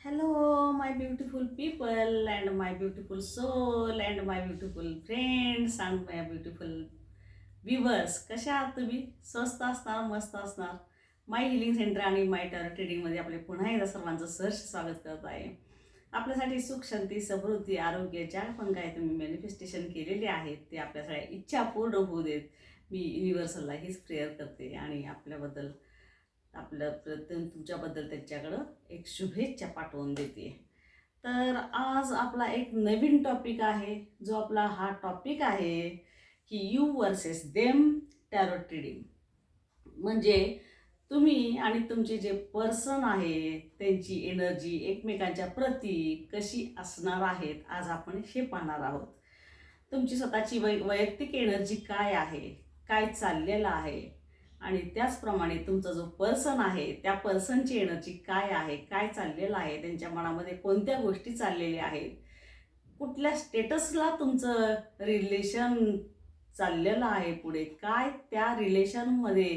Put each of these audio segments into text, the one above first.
Hello, my beautiful people, and my beautiful soul, and my beautiful friends, and my beautiful viewers. कशा आहात तुम्ही? स्वस्त असणार, मस्त असणार. माय हिलिंग सेंटर आणि माय टॅरो ट्रेडिंगमध्ये आपले पुन्हा एकदा सर्वांचं सहर्ष स्वागत करत आहे. आपल्यासाठी सुख, शांती, समृद्धी, आरोग्य ज्या पण काय तुम्ही मॅनिफेस्टेशन केलेले आहेत ते आपल्या सगळ्या इच्छा पूर्ण होऊ देत. मी युनिव्हर्सलला हीच प्रेयर करते आणि आपल्याबद्दल तुमच्याबद्दल त्यांच्याकडं एक शुभेच्छा पाठवून देते. तर आज आपला एक नवीन टॉपिक आहे, जो आपला हा टॉपिक आहे की you versus them tarot trading. म्हणजे तुम्ही आणि तुमचे जे पर्सन आहे त्यांची एनर्जी एकमेकांच्या प्रती कशी असणार आहेत आज आपण हे पाहणार आहोत. तुमची स्वतःची वैयक्तिक एनर्जी काय आहे, काय चाललेलं आहे, आणि त्याचप्रमाणे तुमचा जो पर्सन आहे त्या पर्सनची एनर्जी काय आहे, काय चाललेलं आहे, त्यांच्या मनामध्ये कोणत्या गोष्टी चाललेल्या आहेत, कुठल्या स्टेटसला तुमचं रिलेशन चाललेलं आहे, पुढे काय त्या रिलेशनमध्ये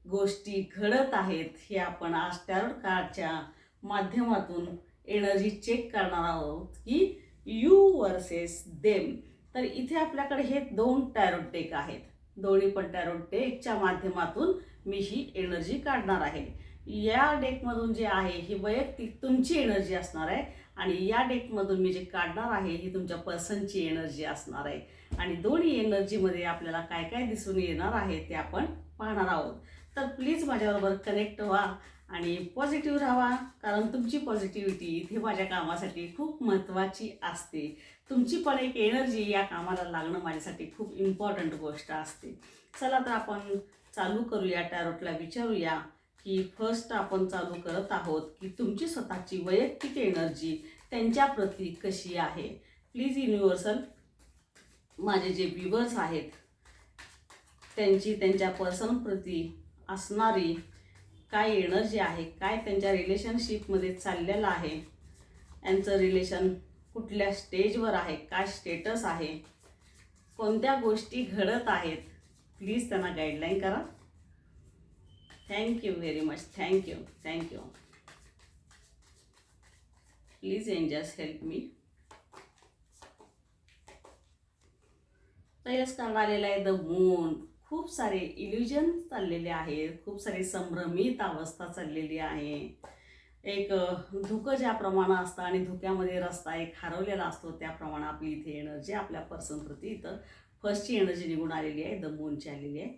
गोष्टी घडत आहेत, हे आपण आज टॅरो कार्डच्या माध्यमातून एनर्जी चेक करणार आहोत की यू वर्सेस देम. तर इथे आपल्याकडे हे 2 टॅरो डेक आहेत. दोन्ही पण टॅरो डेकच्या माध्यमातून मी ही एनर्जी काढणार आहे. या डेकमधून जे आहे ही वैयक्तिक तुमची एनर्जी असणार आहे आणि या डेकमधून मी जे काढणार आहे ही तुमच्या पर्सनची एनर्जी असणार आहे. आणि दोन्ही एनर्जीमध्ये आपल्याला काय काय दिसून येणार आहे ते आपण पाहणार आहोत. तर प्लीज माझ्याबरोबर कनेक्ट व्हा आणि पॉझिटिव्ह राहा, कारण तुमची पॉझिटिव्हिटी इथे माझ्या कामासाठी खूप महत्त्वाची असते. तुमची पण एक एनर्जी या कामाला लागणं माझ्यासाठी खूप इम्पॉर्टंट गोष्ट असते. चला तर आपण चालू करूया. टॅरोटला विचारूया की फर्स्ट आपण चालू करत आहोत की तुमची स्वतःची वैयक्तिक एनर्जी त्यांच्याप्रती कशी आहे. प्लीज युनिव्हर्सल माझे जे व्ह्यूअर्स आहेत त्यांची त्यांच्या पर्सनप्रती असणारी काय एनर्जी आहे, काय त्यांच्या रिलेशनशिपमध्ये चाललेलं आहे, यांचं रिलेशन कुठल्या स्टेजवर आहे, काय स्टेटस आहे, कोणत्या गोष्टी घडत आहेत, प्लीज त्यांना गाईडलाईन करा. Thank you very much. Thank you. Please angels help me. पहिलंच कारण आलेलं आहे द मून. खूप सारे इल्युजन चाललेले आहेत, खूप सारी संभ्रमित अवस्था चाललेली आहे. एक धुकं ज्याप्रमाणे असतं आणि धुक्यामध्ये रस्ता एक हरवलेला असतो त्याप्रमाणे आपली इथे एनर्जी आपल्या पर्सनप्रती इथं फर्स्टची एनर्जी निघून आलेली आहे, द मूनची आलेली आहे.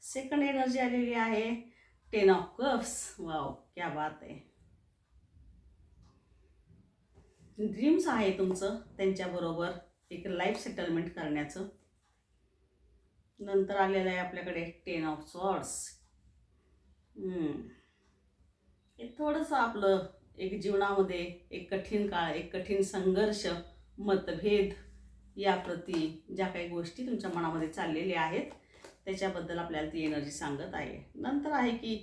सेकंड एनर्जी आलेली आहे 10 ऑफ कप्स. वाव, क्या बात आहे. ड्रीम्स आहे तुमचं त्यांच्याबरोबर एक लाईफ सेटलमेंट करण्याचं. नंतर आलेलं आहे आपल्याकडे 10 ऑफ सॉर्ड्स. हे थोडंसं आपलं एक जीवनामध्ये एक कठीण काळ, एक कठीण संघर्ष, मतभेद याप्रती ज्या काही गोष्टी तुमच्या मनामध्ये चाललेल्या आहेत त्याच्याबद्दल आपल्याला ती एनर्जी सांगत आहे. नंतर आहे की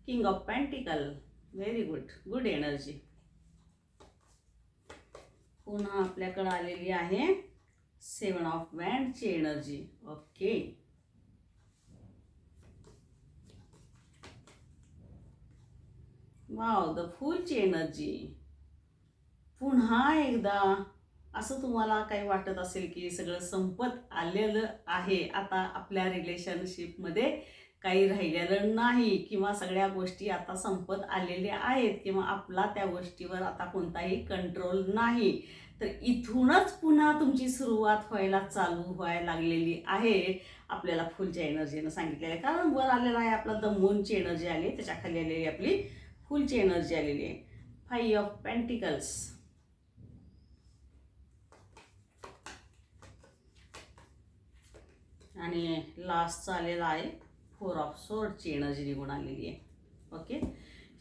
king of pentacle. Very good energy. पुन्हा आपल्याकडे आलेली आहे 7 ऑफ वँडची एनर्जी. ओके. वाव, द फूलची एनर्जी. पुन्हा एकदा असं तुम्हाला काही वाटत असेल की सगळं संपत आलेलं आहे, आता आपल्या रिलेशनशिपमध्ये काही राहिलेलं नाही, किंवा सगळ्या गोष्टी आता संपत आलेल्या आहेत, किंवा आपला त्या गोष्टीवर आता कोणताही कंट्रोल नाही, तर इथूनच पुन्हा तुमची सुरुवात चालू व्हायला लागलेली आहे आपल्याला फुलच्या एनर्जीनं सांगितलेलं आहे. कारण वर आलेला आहे आपला द मूनची एनर्जी आली, त्याच्या खाली आलेली आपली फुलची एनर्जी आलेली आहे 5 ऑफ पेंटिकल्स. आणि लास्टचा आलेला आहे 4 ऑफ सोर्डची एनर्जी निघून आलेली आहे. ओके,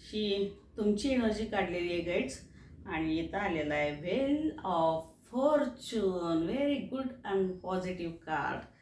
ही तुमची एनर्जी काढलेली आहे गाईड्स. आणि इथं आलेला आहे wheel of Fortune. Very good and positive card.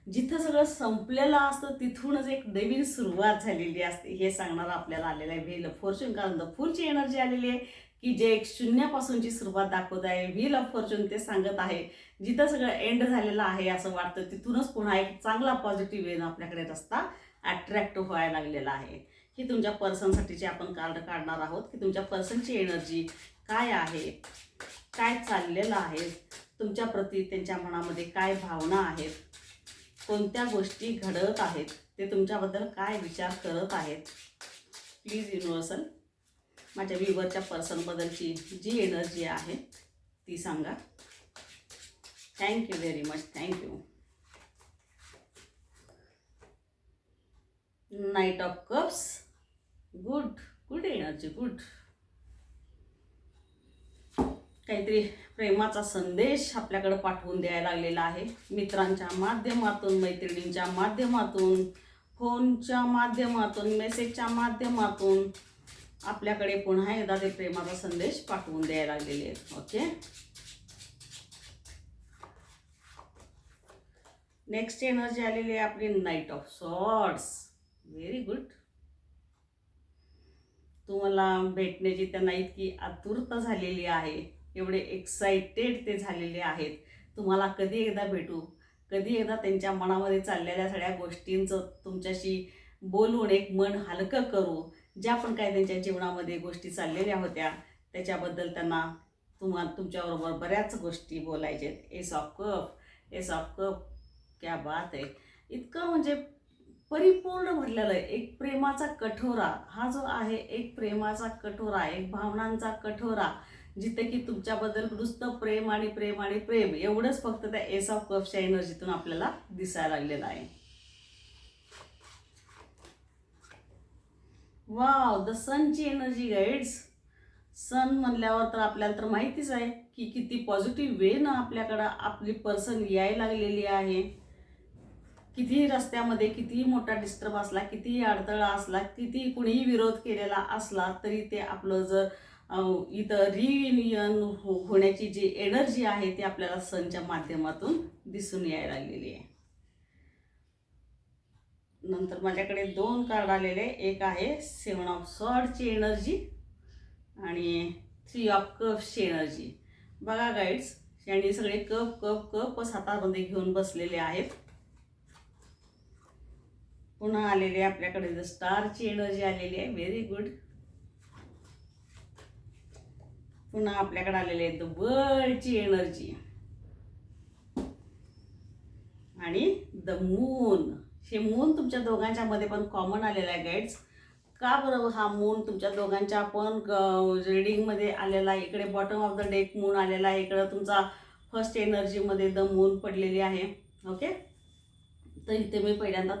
जिथं सगळं संपलेलं असतं तिथूनच एक नवीन सुरुवात झालेली असते हे सांगणार आपल्याला आलेलं आहे व्हील ऑफ फॉर्च्यून. कारण द फुलची एनर्जी आलेली आहे की जे एक शून्यापासूनची सुरुवात दाखवत आहे. व्हील ऑफ फॉर्च्यून ते सांगत आहे जिथं सगळं एंड झालेलं आहे असं वाटतं तिथूनच पुन्हा एक चांगला पॉझिटिव्ह वेनं आपल्याकडे रस्ता अट्रॅक्टिव्ह व्हायला लागलेला आहे. ही तुमच्या पर्सनसाठीची आपण कार्ड काढणार आहोत की तुमच्या पर्सनची एनर्जी काय आहे, काय चाललेलं आहे, तुमच्या प्रती त्यांच्या मनामध्ये काय भावना आहेत, कोणत्या गोष्टी घडत आहेत, ते तुमच्याबद्दल काय विचार करत आहेत. प्लीज युनिव्हर्सल माझ्या व्ह्यूवरच्या पर्सनबद्दलची जी एनर्जी आहे ती सांगा. Thank you very much, thank you. Night of cups, good good energy, good. काहीतरी प्रेमाचा संदेश आपल्याकडे पाठवून द्यायला लागलेला आहे, मित्रांच्या माध्यमातून, मैत्रिणींच्या माध्यमातून, फोनच्या माध्यमातून, मेसेजच्या माध्यमातून आपल्याकडे पुन्हा एकदा ते प्रेमाचा संदेश पाठवून द्यायला लागलेले आहेत. ओके, नेक्स्ट एनर्जी आलेली आहे आपली night of swords. Very good. तुम्हाला भेटण्याची त्यांना इतकी आतुरता झालेली आहे, एवढे एक्साइटेड ते झालेले आहेत. तुम्हाला कधी एकदा भेटू, कधी एकदा त्यांच्या मनामध्ये चाललेल्या सगळ्या गोष्टींचं तुमच्याशी बोलून एक मन हलकं करू. ज्या पण काय त्यांच्या जीवनामध्ये गोष्टी चाललेल्या होत्या त्याच्याबद्दल त्यांना तुमच्याबरोबर बऱ्याच गोष्टी बोलायच्या आहेत. S of cup, S of cup, क्या बात आहे. इतकं म्हणजे परिपूर्ण भरलेलं आहे. एक प्रेमाचा कठोरा हा जो आहे, एक प्रेमाचा कठोरा, एक भावनांचा कठोरा, जिथे की तुमच्याबद्दल नुसतं प्रेम आणि प्रेम आणि प्रेम एवढंच फक्त त्या एस ऑफ कप्सच्या एनर्जीतून आपल्याला दिसायला लागलेलं आहे. वाव, द सनची एनर्जी गाईड्स. सन म्हणल्यावर तर आपल्याला तर माहितीच आहे की किती पॉझिटिव्ह वे ना आपल्याकडं आपली पर्सन यायला लागलेली आहे. कितीही रस्त्यामध्ये कितीही मोठा डिस्टर्ब असला, कितीही अडथळा असला, कितीही कुणीही विरोध केलेला असला तरी ते आपलं जर इथं रियुनियन होण्याची जी एनर्जी आहे ती आपल्याला सनच्या माध्यमातून दिसून यायला लागलेली आहे. नंतर माझ्याकडे 2 कार्ड आलेले, एक आहे 7 ऑफ सॉर्डची एनर्जी आणि 3 ऑफ कप्सची एनर्जी. बघा गाईड्स, यांनी सगळे कप कप कपच हातामध्ये घेऊन बसलेले आहेत. पुन्हा आलेले आपल्याकडे द स्टारची एनर्जी आलेली आहे. Very good. पुन्हा आपल्याकडे आलेले आहे द बर्डची एनर्जी आणि द मून. हे मून तुमच्या दोघांच्या मध्ये पण कॉमन आलेला आहे गाईड्स. का बरं हा मून तुमच्या दोघांच्या पण रीडिंगमध्ये आलेला आहे? इकडे bottom of the deck moon आलेला आहे, इकडं तुमचा फर्स्ट एनर्जीमध्ये द मून पडलेली आहे. ओके, तर इथे मी पहिल्यांदा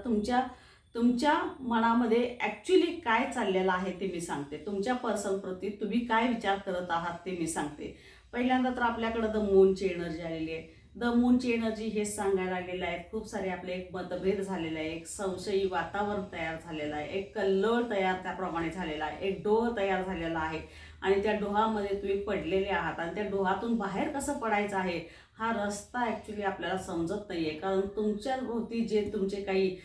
तुमच्या मनामध्ये ॲक्च्युली काय चाललेलं आहे ते मी सांगते. तुमच्या पर्सनप्रती तुम्ही काय विचार करत आहात ते मी सांगते. पहिल्यांदा तर आपल्याकडं द मूनची एनर्जी आलेली आहे. द मूनची एनर्जी हेच सांगायला लागलेलं आहे, खूप सारे आपले एक मतभेद झालेला आहे, एक संशयी वातावरण तयार झालेलं आहे, एक कल्लोळ तयार त्याप्रमाणे झालेला आहे, एक डोह तयार झालेला आहे आणि त्या डोहामध्ये तुम्ही पडलेले आहात आणि त्या डोहातून बाहेर कसं पडायचं आहे हा रस्ता ॲक्च्युली आपल्याला समजत नाही आहे. कारण तुमच्या भोवती जे तुमचे काही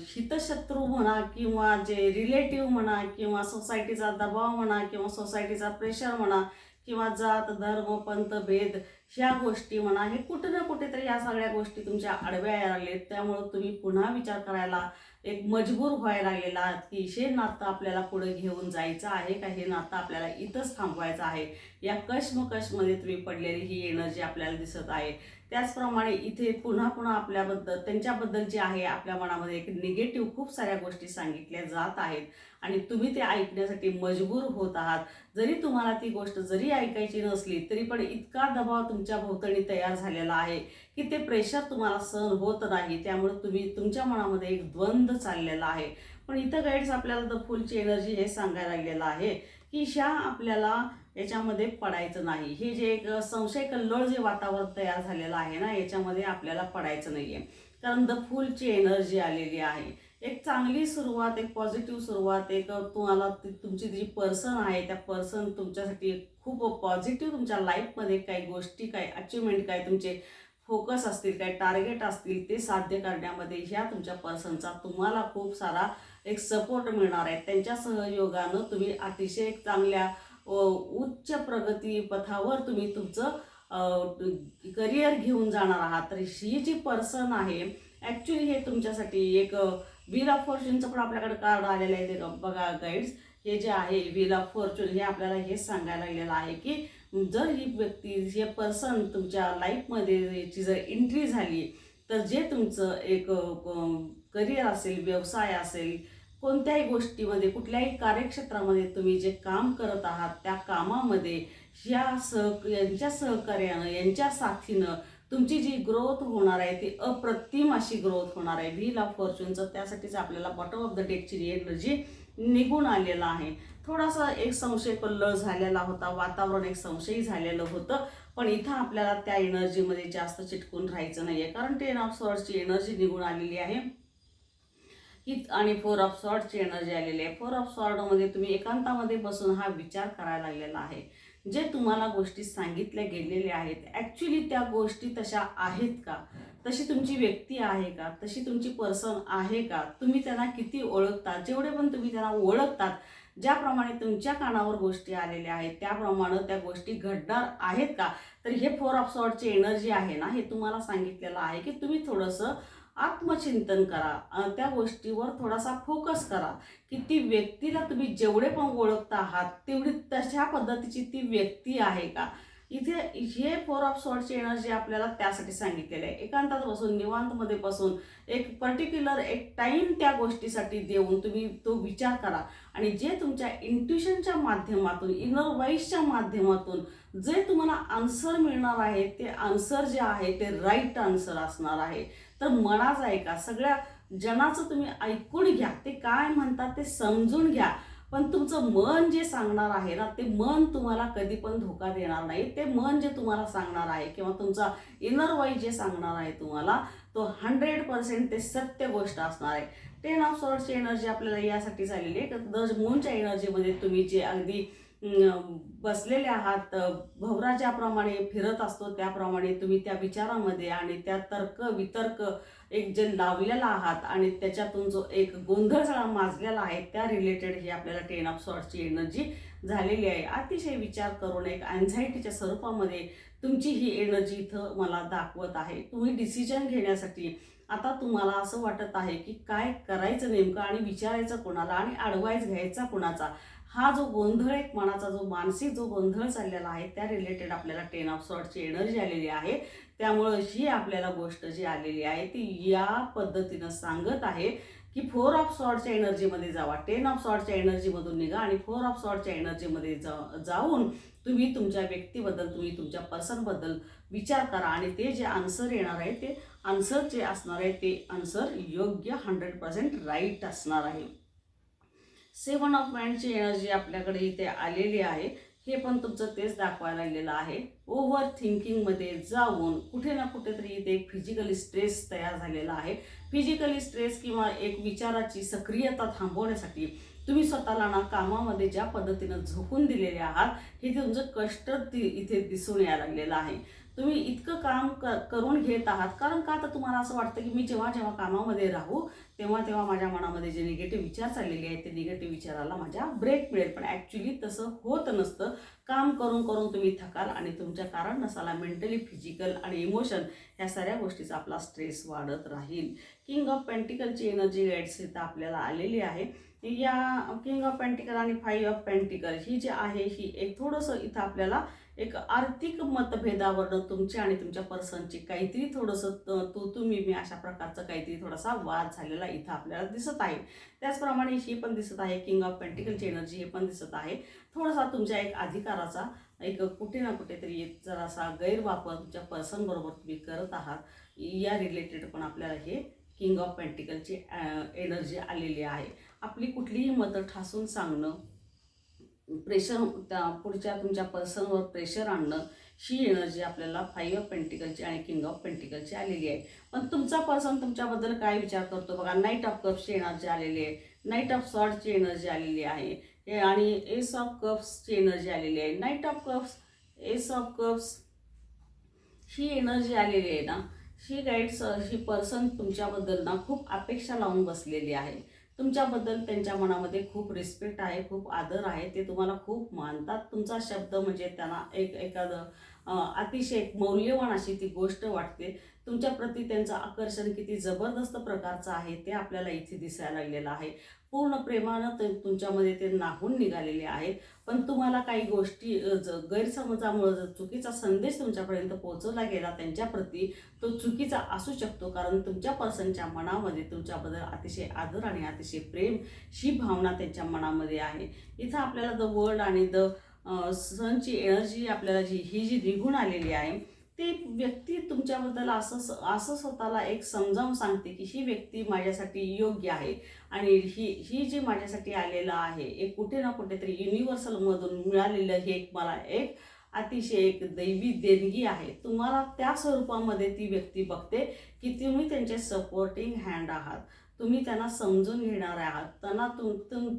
हितशत्रू म्हणा किंवा जे रिलेटिव्ह म्हणा किंवा सोसायटीचा दबाव म्हणा किंवा सोसायटीचा प्रेशर म्हणा किंवा जात धर्म पंथ भेद ह्या गोष्टी म्हणा, हे कुठे ना कुठेतरी ह्या सगळ्या गोष्टी तुमच्या आडव्या यायला लागलेत. त्यामुळं तुम्ही पुन्हा विचार करायला एक मजबूर व्हायला लागलेला आहात की हे नातं आपल्याला पुढे घेऊन जायचं आहे का, हे नातं आपल्याला इथंच थांबवायचं आहे. या कश्मकशमध्ये तुम्ही पडलेली ही एनर्जी आपल्याला दिसत आहे. त्याचप्रमाणे इथे पुन्हा पुन्हा आपल्याबद्दल त्यांच्याबद्दल जे आहे आपल्या मनामध्ये एक निगेटिव्ह खूप साऱ्या गोष्टी सांगितल्या जात आहेत आणि तुम्ही ते ऐकण्यासाठी मजबूर होत आहात. जरी तुम्हाला ती गोष्ट जरी ऐकायची नसली तरी पण इतका दबाव तुमच्या भोवतणी तयार झालेला आहे की ते प्रेशर तुम्हाला सहन होत नाही. त्यामुळे तुम्ही तुमच्या मनामध्ये एक द्वंद्व चाललेला आहे. पण इथं गाईड्स आपल्याला द फुलची एनर्जी हे सांगायला लागलेलं आहे की ह्या आपल्याला याच्यामध्ये पडायचं नाही. हे जे एक संशय कल्लोळ जे वातावरण तयार झालेलं आहे ना, याच्यामध्ये आपल्याला पडायचं नाही आहे. कारण द फुलची एनर्जी आलेली आहे. एक चांगली सुरुवात, एक पॉझिटिव्ह सुरुवात, एक तुम्हाला तुमची जी पर्सन आहे त्या पर्सन तुमच्यासाठी खूप पॉझिटिव्ह तुमच्या लाईफमध्ये काही गोष्टी, काही अचिव्हमेंट, काही तुमचे फोकस असतील, काही टार्गेट असतील ते साध्य करण्यामध्ये ह्या तुमच्या पर्सनचा तुम्हाला खूप सारा एक सपोर्ट मिळणार आहे. त्यांच्या सहयोगानं तुम्ही अतिशय एक चांगल्या उच्च प्रगती पथावर तुम्ही तुमचं करिअर घेऊन जाणार आहात. तर ही जी पर्सन आहे ॲक्च्युली हे तुमच्यासाठी एक व्हील ऑफ फॉर्च्यूनचं पण आपल्याकडे कार्ड आलेलं आहे. ते बघा गाईड्स, हे जे आहे व्हील ऑफ फॉर्च्यून हे आपल्याला हेच सांगायला लागलेलं आहे की जर ही व्यक्ती, हे पर्सन तुमच्या लाईफमध्ये याची जर एंट्री झाली तर जे तुमचं एक करिअर असेल, व्यवसाय असेल, कोणत्याही गोष्टीमध्ये, कुठल्याही कार्यक्षेत्रामध्ये तुम्ही जे काम करत आहात त्या कामामध्ये यांच्या सहकार्यानं, यांच्या साथीनं तुमची जी ग्रोथ होणार आहे ती अप्रतिम अशी ग्रोथ होणार आहे. व्हील ऑफ फॉर्च्यूनचं त्यासाठीच आपल्याला बॉटम ऑफ द डेकची एनर्जी निघून आलेला आहे. थोडासा एक संशय कल्लोळ झालेला होता, वातावरण एक संशयी झालेलं होतं, पण इथं आपल्याला त्या एनर्जीमध्ये जास्त चिटकून राहायचं नाही आहे, कारण 10 ऑफ सॉर्ड्सची एनर्जी निघून आलेली आहे ही आणि 4 ऑफ सॉर्डची एनर्जी आलेली आहे. 4 ऑफ सॉर्डमध्ये तुम्ही एकांतामध्ये बसून हा विचार करायला लागलेला आहे. जे तुम्हाला गोष्टी सांगितल्या गेलेल्या आहेत ॲक्च्युली त्या गोष्टी तशा आहेत का, तशी तुमची व्यक्ती आहे का, तशी तुमची पर्सन आहे का, तुम्ही त्यांना किती ओळखता, जेवढे पण तुम्ही त्यांना ओळखतात, ज्याप्रमाणे तुमच्या कानावर गोष्टी आलेल्या आहेत त्याप्रमाणे त्या गोष्टी घडणार आहेत का. तर हे 4 ऑफ सॉर्डची एनर्जी आहे ना, हे तुम्हाला सांगितलेलं आहे की तुम्ही थोडंसं आत्मचिंतन करा, त्या गोष्टीवर थोडासा फोकस करा की ती व्यक्तीला तुम्ही जेवढे पण ओळखता आहात तेवढी तशा पद्धतीची ती व्यक्ती आहे का. इथे हे 4 ऑफ सॉर्डची एनर्जी आपल्याला त्यासाठी सांगितलेलं आहे. एकांतात बसून, निवांतमध्ये बसून एक पर्टिक्युलर एक टाईम त्या गोष्टीसाठी देऊन तुम्ही तो विचार करा आणि जे तुमच्या इंट्युशनच्या माध्यमातून, इनर वॉइसच्या माध्यमातून जे तुम्हाला आन्सर मिळणार आहे ते आन्सर जे आहे ते राईट आन्सर असणार आहे. तर मनाचं ऐका, सगळ्या जनाचं तुम्ही ऐकून घ्या, ते काय म्हणतात ते समजून घ्या, पण तुमचं मन जे सांगणार आहे ना ते मन तुम्हाला कधी पण धोका देणार नाही. ते मन जे तुम्हाला सांगणार आहे किंवा तुमचा इनर वॉइस जे सांगणार आहे तुम्हाला, तो 100% ते सत्य गोष्ट असणार आहे. 10 ऑफ सॉर्डची एनर्जी आपल्याला यासाठी झालेली आहे की द मूनच्या एनर्जीमध्ये तुम्ही जे अगदी बसलेले आहात, भवरा ज्याप्रमाणे फिरत असतो त्याप्रमाणे तुम्ही त्या विचारामध्ये आणि त्या तर्क वितर्क एक जे लावलेला आहात आणि त्याच्यातून जो एक गोंधळ सगळा माजलेला आहे त्या रिलेटेड ही आपल्याला 10 ऑफ सॉर्डची एनर्जी झालेली आहे. अतिशय विचार करून एक अँझायटीच्या स्वरूपामध्ये तुमची ही एनर्जी इथं मला दाखवत आहे. तुम्ही डिसिजन घेण्यासाठी आता तुम्हाला असं वाटत आहे की काय करायचं नेमकं आणि विचारायचं कोणाला आणि ॲडवाईस घ्यायचा कोणाचा, हा जो गोंधळ एक मनाचा जो मानसिक जो गोंधळ चाललेला आहे त्या रिलेटेड आपल्याला 10 ऑफ सॉर्डची एनर्जी आलेली आहे. त्यामुळं ही आपल्याला गोष्ट जी आलेली आहे ती या पद्धतीनं सांगत आहे की 4 ऑफ सॉर्डच्या एनर्जीमध्ये जावा, 10 ऑफ सॉर्डच्या एनर्जीमधून निघा आणि 4 ऑफ सॉर्डच्या एनर्जीमध्ये जाऊन तुम्ही तुमच्या व्यक्तीबद्दल, तुम्ही तुमच्या पर्सनबद्दल विचार करा आणि ते जे आन्सर येणार आहे ते आन्सर जे असणार आहे ते आन्सर योग्य 100% राईट असणार आहे. 7 ऑफ वँडची एनर्जी आपल्याकडे इथे आलेली आहे. हे पण तुमचं तेच दाखवायला लागलेलं आहे. ओव्हर थिंकिंगमध्ये जाऊन कुठे ना कुठेतरी इथे एक फिजिकली स्ट्रेस तयार झालेला आहे. फिजिकली स्ट्रेस किंवा एक विचाराची सक्रियता थांबवण्यासाठी तुम्ही स्वतःला ना कामामध्ये ज्या पद्धतीनं झोकून दिलेले आहात हे तुमचं कष्ट इथे दिसून यायला लागलेलं आहे. तुम्ही इतकं काम करून घेत आहात कारण का तर तुम्हाला असं वाटतं की मी जेव्हा जेव्हा कामामध्ये राहू तेव्हा तेव्हा माझ्या मनामध्ये जे निगेटिव्ह विचार चाललेले आहेत ते निगेटिव्ह विचाराला माझ्या ब्रेक मिळेल, पण ॲक्च्युली तसं होत नसतं. काम करून करून तुम्ही थकाल आणि तुमच्या कारण नसाला मेंटली, फिजिकल आणि इमोशन ह्या साऱ्या गोष्टीचा आपला स्ट्रेस वाढत राहील. किंग ऑफ पेंटिकलची एनर्जी गाईड्स इथं आपल्याला आलेली आहे. या किंग ऑफ पेंटिकल आणि 5 ऑफ पेंटिकल ही जी आहे ही एक थोडंसं इथं आपल्याला एक आर्थिक मतभेदावरनं तुमच्या आणि तुमच्या पर्सनची काहीतरी थोडंसं तुम्ही मी अशा प्रकारचं काहीतरी थोडासा वाद झालेला इथं आपल्याला दिसत आहे. त्याचप्रमाणे ही पण दिसत आहे किंग ऑफ पेंटिकलची एनर्जी हे पण दिसत आहे. थोडासा तुमच्या एक अधिकाराचा एक कुठे ना कुठेतरी जरासा गैरवापर तुमच्या पर्सनबरोबर तुम्ही करत आहात, या रिलेटेड पण आपल्याला हे किंग ऑफ पेंटिकलची एनर्जी आलेली आहे. आपली कुठलीही मतं ठासून सांगणं, प्रेशर त्या पुढच्या तुमच्या पर्सनवर प्रेशर आणणं, ही एनर्जी आपल्याला 5 ऑफ पेंटिकलची आणि किंग ऑफ पेंटिकलची आलेली आहे. पण तुमचा पर्सन तुमच्याबद्दल काय विचार करतो बघा. नाईट ऑफ कप्सची एनर्जी आलेली आहे, नाईट ऑफ सॉर्डची एनर्जी आलेली आहे आणि एस ऑफ कप्सची एनर्जी आलेली आहे. Night of cups, S of cups he energy आलेली आहे ना, ही गाईड्स, ही पर्सन तुमच्याबद्दल ना खूप अपेक्षा लावून बसलेली आहे. तुमच्याबद्दल त्यांच्या मनामध्ये खूप रिस्पेक्ट आहे, खूप आदर आहे, ते तुम्हाला खूप मानतात. तुमचा शब्द म्हणजे त्यांना एखादं अतिशय मौल्यवान अशी ती गोष्ट वाटते. तुमच्या प्रती त्यांचं आकर्षण किती जबरदस्त प्रकारचं आहे ते आपल्याला इथे दिसायला लागलेलं आहे. पूर्ण प्रेमानं तुमच्यामध्ये ते नाहून निघालेले आहेत. पण तुम्हाला काही गोष्टी गैरसमजामुळे जर चुकीचा संदेश तुमच्यापर्यंत पोहोचवला गेला त्यांच्याप्रती, तो चुकीचा असू शकतो. कारण तुमच्या पर्सनच्या मनामध्ये तुमच्याबद्दल अतिशय आदर आणि अतिशय प्रेम ही भावना त्यांच्या मनामध्ये आहे. इथं आपल्याला द वर्ल्ड आणि द सनची एनर्जी आपल्याला जी निघून आलेली आहे, ती व्यक्ती तुमच्याबद्दल असं स्वतःला एक समजावून सांगते की ही व्यक्ती माझ्यासाठी योग्य आहे. आणि ही जी माझ्यासाठी आलेलं आहे, एक कुठे ना कुठेतरी युनिव्हर्सलमधून मिळालेलं हे मला एक अतिशय एक दैवी देणगी आहे. तुम्हाला त्या स्वरूपामध्ये ती व्यक्ती बघते की तुम्ही त्यांचे सपोर्टिंग हँड आहात, तुम्ही त्यांना समजून घेणारे आहात. त्यांना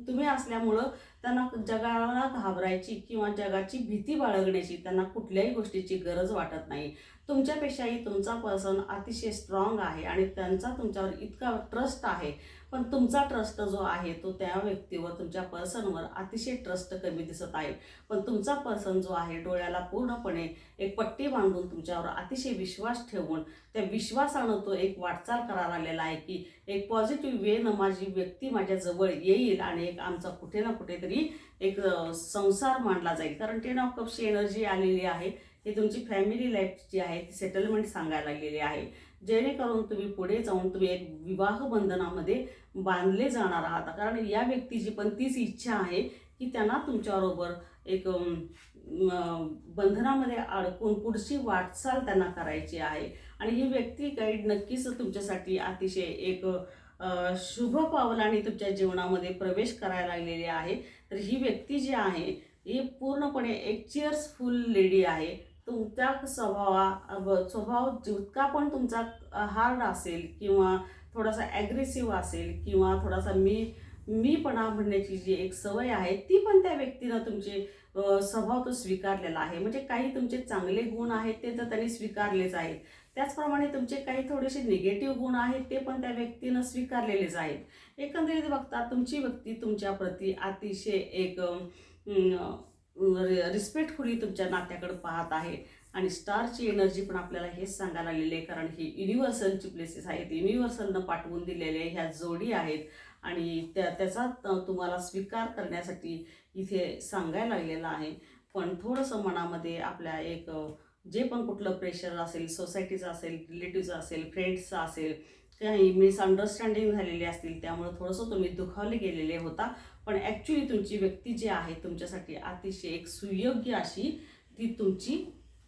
तुम्ही असल्यामुळं त्यांना जगाला घाबरायची किंवा जगाची भीती बाळगण्याची त्यांना कुठल्याही गोष्टीची गरज वाटत नाही. तुमच्यापेक्षाही तुमचा पर्सन अतिशय स्ट्रॉंग आहे आणि त्यांचा तुमच्यावर इतका ट्रस्ट आहे. पण तुमचा ट्रस्ट जो आहे तो त्या व्यक्तीवर, तुमच्या पर्सनवर अतिशय ट्रस्ट कमी दिसत आहे. पण तुमचा पर्सन जो आहे डोळ्याला पूर्णपणे एक पट्टी बांधून तुमच्यावर अतिशय विश्वास ठेवून त्या विश्वासानं तो एक वाटचाल करायला आलेला आहे की एक पॉझिटिव्ह वेनं माझी व्यक्ती माझ्याजवळ येईल आणि एक आमचा कुठे ना कुठेतरी एक संसार मांडला जाईल. कारण 10 ऑफ कप्सची एनर्जी आलेली आहे, ही तुमची फॅमिली लाईफ जी आहे ती सेटलमेंट सांगायला लागलेली आहे. जेणेकरून तुम्ही पुढे जाऊन तुम्ही एक विवाह बंधनामध्ये बांधले जाणार आहात. कारण या व्यक्तीची पण तीच इच्छा आहे की त्यांना तुमच्याबरोबर एक बंधनामध्ये अडकून पुढची वाटचाल त्यांना करायची आहे. आणि ही व्यक्ती काही नक्कीच तुमच्यासाठी अतिशय एक शुभ पावलाने तुमच्या जीवनामध्ये प्रवेश करायला लागलेली आहे. तर ही व्यक्ती जी आहे ही पूर्णपणे एक चिअर्सफुल लेडी आहे. तुमचा स्वभाव जितका पण तुमचा हार्ड असेल किंवा थोडासा ॲग्रेसिव्ह असेल किंवा थोडासा मीपणा म्हणण्याची जी एक सवय आहे ती पण त्या व्यक्तीनं तुमचे स्वभाव तो स्वीकारलेला आहे. म्हणजे काही तुमचे चांगले गुण आहेत ते तर त्यांनी स्वीकारलेच आहेत, त्याचप्रमाणे तुमचे काही थोडेसे निगेटिव्ह गुण आहेत ते पण त्या व्यक्तीनं स्वीकारलेलेच आहेत. एकंदरीत बघता तुमची व्यक्ती तुमच्याप्रती अतिशय एक रिस्पेक्टफुली तुमच्या नात्याकडे पाहत आहे. आणि स्टारची एनर्जी पण आपल्याला हेच सांगायला लागलेली आहे. कारण ही युनिव्हर्सलची प्लेसेस आहेत, युनिव्हर्सलनं पाठवून दिलेले ह्या जोडी आहेत आणि त्याचा तुम्हाला स्वीकार करण्यासाठी इथे सांगायला लागलेलं आहे. पण थोडंसं मनामध्ये आपल्या एक जे पण कुठलं प्रेशर असेल, सोसायटीचं असेल, रिलेटिव्हचं असेल, फ्रेंड्सचं असेल, काही मिसअंडरस्टँडिंग झालेली असतील, त्यामुळे थोडंसं तुम्ही दुखावले गेलेले होता. पण ॲक्च्युली तुमची व्यक्ती जी आहे तुमच्यासाठी अतिशय एक सुयोग्य अशी ती तुमची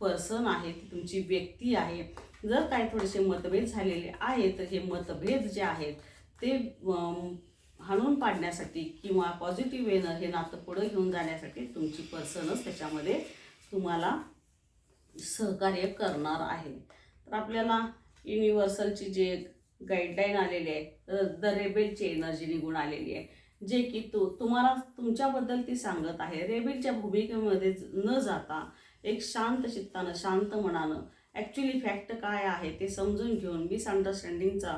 पर्सन आहे, ती तुमची व्यक्ती आहे. जर काही थोडेसे मतभेद झालेले आहेत तर हे मतभेद जे आहेत ते हाणून पाडण्यासाठी किंवा पॉझिटिव्ह वेनं हे नातं पुढं घेऊन जाण्यासाठी तुमची पर्सनच त्याच्यामध्ये तुम्हाला सहकार्य करणार आहे. तर आपल्याला युनिव्हर्सलची जे गाईडलाईन आलेली आहे, द रेबेलची एनर्जी निघून आलेली आहे, जे की तुम्हाला तुमच्याबद्दल ती सांगत आहे. रेबेलच्या भूमिकेमध्ये न जाता एक शांत चित्तानं, शांत मनानं ॲक्च्युली फॅक्ट काय आहे ते समजून घेऊन मिसअंडरस्टँडिंगचा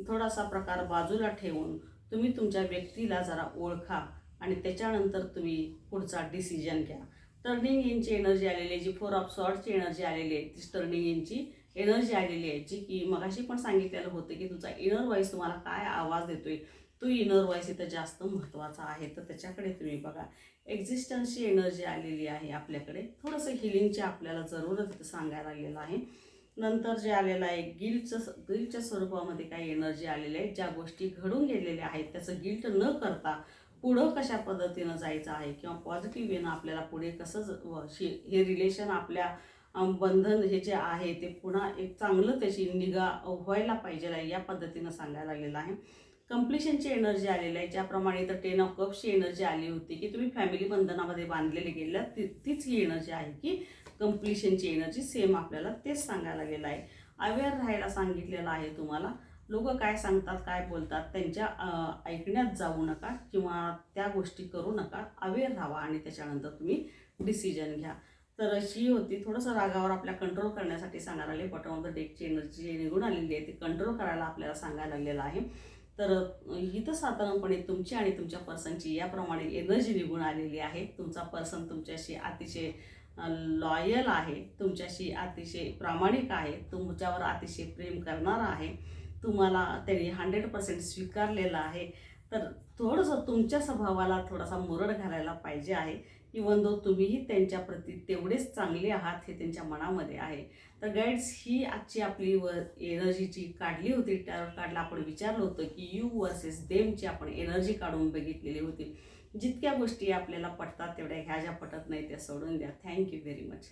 थोडासा प्रकार बाजूला ठेवून तुम्ही तुमच्या व्यक्तीला जरा ओळखा आणि त्याच्यानंतर तुम्ही पुढचा डिसिजन घ्या. टर्निंग इनची एनर्जी आलेली आहे, जी 4 ऑफ सॉर्डची एनर्जी आलेली आहे, ती टर्निंग इनची एनर्जी आलेली आहे, जी की मगाशी पण सांगितलेलं होतं की तुझा इनर व्हॉइस तुम्हाला काय आवाज देतोय, तो इनर व्हॉइस इथं जास्त महत्त्वाचा आहे. तर त्याच्याकडे तुम्ही बघा. एक्झिस्टन्सची एनर्जी आलेली आहे आपल्याकडे, थोडंसं हिलिंगची आपल्याला जरूरच इथं सांगायला लागलेलं आहे. नंतर जे आलेलं आहे गिल्टच्या स्वरूपामध्ये काही एनर्जी आलेल्या आहेत. ज्या गोष्टी घडून गेलेल्या आहेत त्याचं गिल्ट न करता पुढं कशा पद्धतीनं जायचं आहे किंवा पॉझिटिव्ह वेनं आपल्याला पुढे कसं हे रिलेशन आपल्या बंधन हे जे आहे ते पुन्हा एक चांगलं त्याची निगा व्हायला पाहिजे या पद्धतीनं सांगायला लागलेलं आहे. कंप्लिशनची एनर्जी आलेली आहे, ज्याप्रमाणे तर 10 ऑफ कप्सची एनर्जी आली होती की तुम्ही फॅमिली बंधनामध्ये बांधलेले गेल्या, तीच ही एनर्जी आहे की कंप्लिशनची एनर्जी सेम आपल्याला तेच सांगायला लागलेलं आहे. अवेअर राहायला सांगितलेलं आहे तुम्हाला. लोक काय सांगतात, काय बोलतात त्यांच्या ऐकण्यात जाऊ नका किंवा त्या गोष्टी करू नका. अवेअर राहा आणि त्याच्यानंतर तुम्ही डिसिजन घ्या. तर अशी होती थोडंसं रागावर आपल्या कंट्रोल करण्यासाठी सांगायला लागले. बॉटम ऑफ द डेकची एनर्जी जी निघून आलेली आहे ती कंट्रोल करायला आपल्याला सांगायला लागलेलं आहे. तर इथं साधारणपणे तुमची आणि तुमच्या पर्सनची याप्रमाणे एनर्जी निघून आलेली आहे. तुमचा पर्सन तुमच्याशी अतिशय लॉयल आहे, तुमच्याशी अतिशय प्रामाणिक आहे, तुमच्यावर अतिशय प्रेम करणारा आहे, तुम्हाला त्यांनी 100% स्वीकारलेलं आहे. तर थोडंसं तुमच्या स्वभावाला थोडासा मुरड घालायला पाहिजे आहे. इवन दो तुम्हीही त्यांच्याप्रती तेवढेच चांगले आहात हे त्यांच्या मनामध्ये आहे. तर गाईड्स, ही आजची आपली एनर्जीची काढली होती, टॅरोट कार्डला आपण विचारलं होतं की यू वर्सेस देमची आपण एनर्जी काढून बघितलेली होती. जितक्या गोष्टी आपल्याला पटतात तेवढ्या ह्या, ज्या पटत नाही त्या सोडून द्या. Thank you very much.